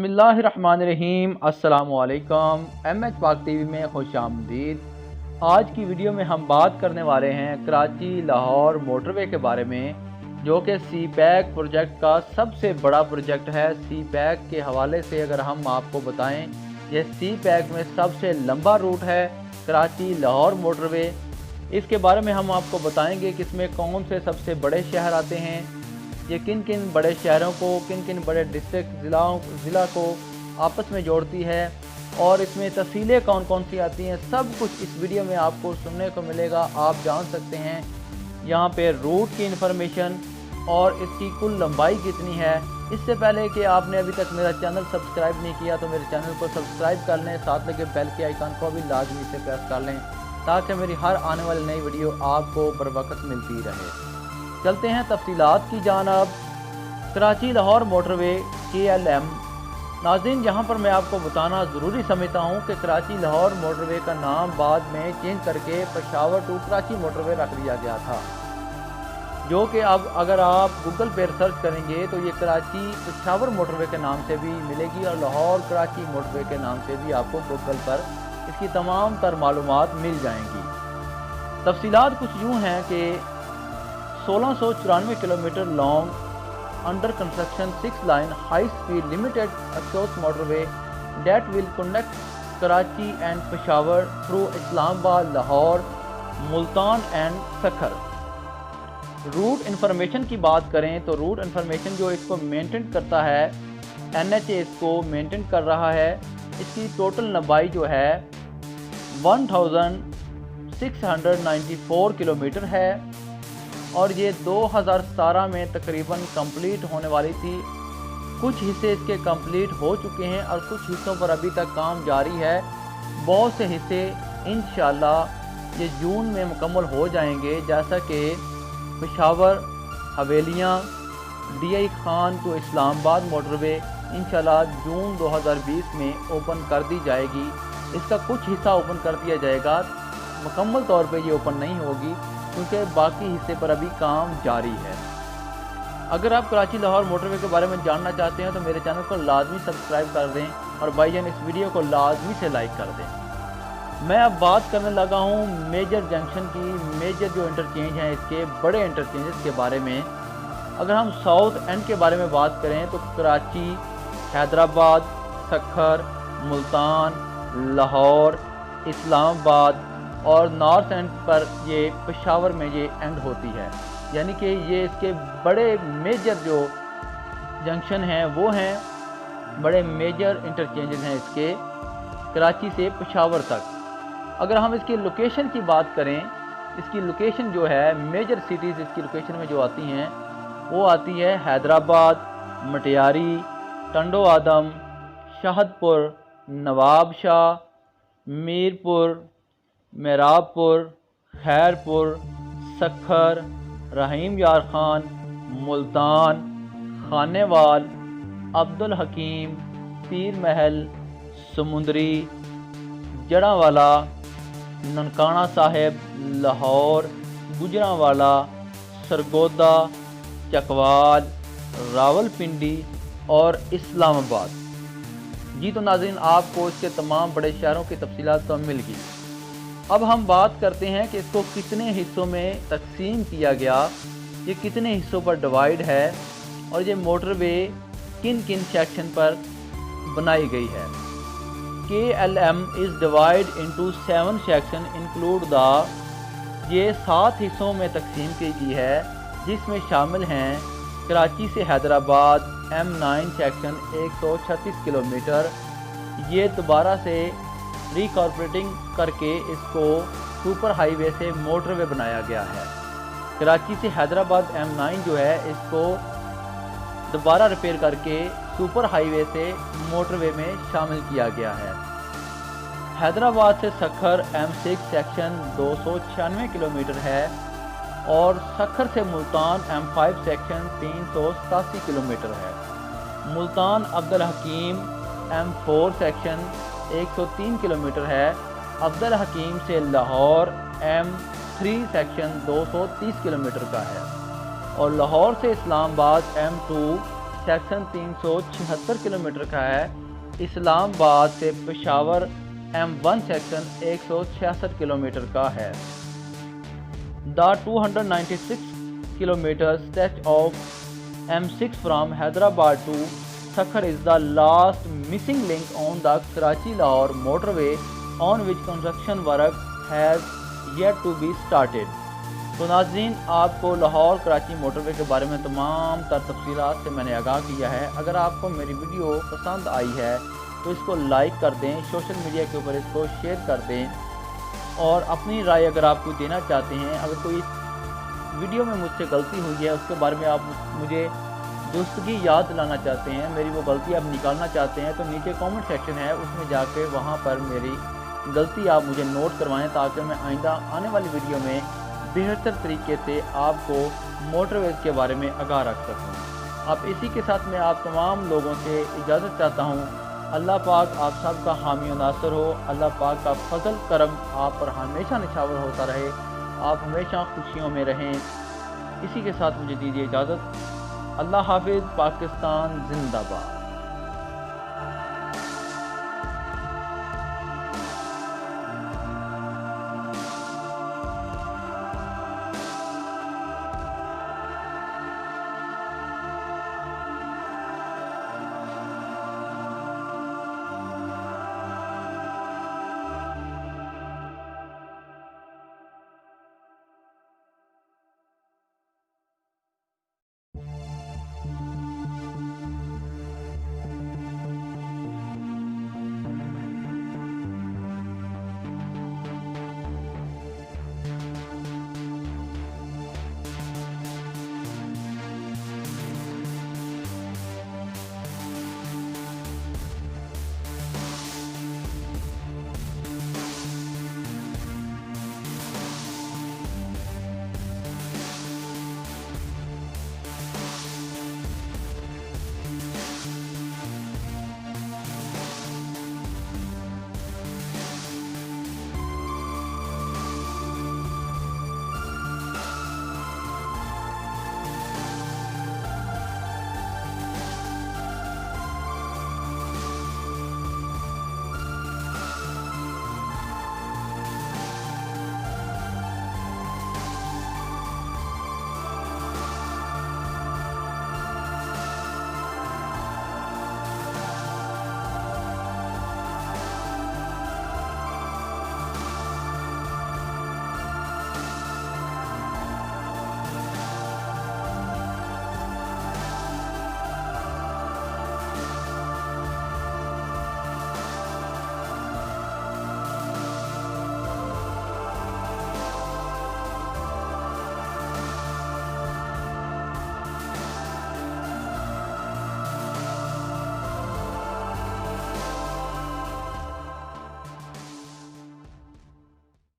बिस्मिल्लाहिर्रहमानिर्रहीम। अस्सलामुअलैकुम। एमएच पाक टीवी में खुश आमदीद। आज की वीडियो में हम बात करने वाले हैं कराची लाहौर मोटरवे के बारे में, जो कि सी पैक प्रोजेक्ट का सबसे बड़ा प्रोजेक्ट है। सी पैक के हवाले से अगर हम आपको बताएं, ये सी पैक में सबसे लंबा रूट है कराची लाहौर मोटरवे। इसके बारे में हम आपको बताएंगे कि इसमें कौन से सबसे बड़े शहर आते हैं, ये किन किन बड़े शहरों को, किन किन बड़े डिस्ट्रिक्ट ज़िला को आपस में जोड़ती है, और इसमें तफसीलें कौन कौन सी आती हैं, सब कुछ इस वीडियो में आपको सुनने को मिलेगा। आप जान सकते हैं यहाँ पे रूट की इन्फॉर्मेशन और इसकी कुल लंबाई कितनी है। इससे पहले कि आपने अभी तक मेरा चैनल सब्सक्राइब नहीं किया तो मेरे चैनल को सब्सक्राइब कर लें, साथ लगे बेल के आइकन को भी लाजमी से प्रेस कर लें ताकि मेरी हर आने वाली नई वीडियो आपको बर वक्त मिलती रहे। चलते हैं तफसीलात की जानब। Karachi Lahore motorway KLM। नाज़रीन, यहाँ पर मैं आपको बताना ज़रूरी समझता हूँ कि कराची लाहौर मोटरवे का नाम बाद में चेंज करके पेशावर टू कराची मोटरवे रख दिया गया था, जो कि अब अगर आप गूगल पर सर्च करेंगे तो ये कराची पेशावर मोटरवे के नाम से भी मिलेगी और लाहौर कराची मोटरवे के नाम से भी आपको गूगल पर इसकी तमाम तर मालूमात मिल जाएंगी। तफसीलात कुछ यूँ हैं कि 1694 kilometre long under construction 6 line high speed limited express motorway that will connect Karachi and Peshawar through Islamabad, Lahore, Multan and Sukkur. Route information की बात करें तो रूट इन्फॉर्मेशन जो इसको मेंटेन करता है, NHA इसको मेंटेन कर रहा है। इसकी टोटल लंबाई जो है 1694 किलोमीटर है और ये 2017 में तकरीबन कंप्लीट होने वाली थी। कुछ हिस्से इसके कंप्लीट हो चुके हैं और कुछ हिस्सों पर अभी तक काम जारी है। बहुत से हिस्से इंशाल्लाह ये जून में मुकम्मल हो जाएंगे, जैसा कि Peshawar Havelian DI Khan to Islamabad motorway इंशाल्लाह जून 2020 में ओपन कर दी जाएगी। इसका कुछ हिस्सा ओपन कर दिया जाएगा, मुकम्मल तौर पे ये ओपन नहीं होगी क्योंकि बाकी हिस्से पर अभी काम जारी है। अगर आप कराची लाहौर मोटरवे के बारे में जानना चाहते हैं तो मेरे चैनल को लाजमी सब्सक्राइब कर दें और भाईजान इस वीडियो को लाजमी से लाइक कर दें। मैं अब बात करने लगा हूँ मेजर जंक्शन की, मेजर जो इंटरचेंज हैं इसके बड़े इंटरचेंजेस के बारे में। अगर हम साउथ एंड के बारे में बात करें तो कराची, हैदराबाद, सखर, मुल्तान, लाहौर, इस्लामाबाद और नॉर्थ एंड पर ये पेशावर में ये एंड होती है। यानी कि ये इसके बड़े मेजर जो जंक्शन हैं वो हैं, बड़े मेजर इंटरचेंजेस हैं इसके कराची से पेशावर तक। अगर हम इसकी लोकेशन की बात करें, इसकी लोकेशन जो है मेजर सिटीज़ इसकी लोकेशन में जो आती हैं वो आती है हैदराबाद, मटियारी, टंडो आदम, शाहदपुर, नवाब शाह, मीरपुर, मेराबपुर, खैरपुर, सखर, रहीम यार खान, मुल्तान, खानेवाल, अब्दुल हकीम, पीर महल, समुंदरी, जड़ावाला, ननकाना साहिब, लाहौर, गुजरांवाला, सरगोदा, चकवाल, रावलपिंडी और इस्लामाबाद। जी तो नाज़रीन, आपको इसके तमाम बड़े शहरों की तफसीलात तो मिल गई। अब हम बात करते हैं कि इसको कितने हिस्सों में तकसीम किया गया, ये कितने हिस्सों पर डिवाइड है और ये मोटरवे किन किन सेक्शन पर बनाई गई है। KLM is divide into 7 section include the, ये 7 हिस्सों में तकसीम की गई है जिसमें शामिल हैं कराची से हैदराबाद M9 सेक्शन 136 किलोमीटर। ये दोबारा से रिकॉर्पोरेटिंग करके इसको सुपर हाईवे से मोटरवे बनाया गया है। कराची से हैदराबाद M9 जो है इसको दोबारा रिपेयर करके सुपर हाईवे से मोटरवे में शामिल किया गया है। हैदराबाद से सखर M6 सेक्शन 296 किलोमीटर है और सखर से मुल्तान M5 सेक्शन 387 किलोमीटर है। मुल्तान अब्दुल हकीम M4 सेक्शन 103 किलोमीटर है। अब्दुल हकीम से लाहौर M3 सेक्शन 230 किलोमीटर का है और लाहौर से इस्लामाबाद M2 सेक्शन 376 किलोमीटर का है। इस्लामाबाद से पेशावर M1 सेक्शन 166 किलोमीटर का है। The 296 kilometer stretch of M6 from Hyderabad to Sakhar is the last missing link on the Karachi Lahore Motorway, on which construction work has yet to be started. तो नाज़रीन, आपको Lahore Karachi motorway के बारे में तमाम तर तफसीलात से मैंने आगाह किया है। अगर आपको मेरी वीडियो पसंद आई है तो इसको लाइक कर दें, सोशल मीडिया के ऊपर इसको शेयर कर दें और अपनी राय अगर आप कोई देना चाहते हैं, अगर कोई वीडियो में मुझसे गलती हुई है उसके बारे में आप मुझे दुरुस्तगी याद दिलाना चाहते हैं, मेरी वो गलती आप निकालना चाहते हैं, तो नीचे कमेंट सेक्शन है, उसमें जाके वहाँ पर मेरी गलती आप मुझे नोट करवाएं ताकि मैं आइंदा आने वाली वीडियो में बेहतर तरीके से आपको मोटरवेज़ के बारे में आगाह रख सकूं। अब इसी के साथ मैं आप तमाम लोगों से इजाज़त चाहता हूं। अल्लाह पाक आप सब का हामी और नासर हो। अल्लाह पाक का फजल करम आप पर हमेशा निछावर होता रहे, आप हमेशा खुशियों में रहें। इसी के साथ मुझे दीजिए इजाज़त। अल्लाह हाफिज़। पाकिस्तान जिंदाबाद।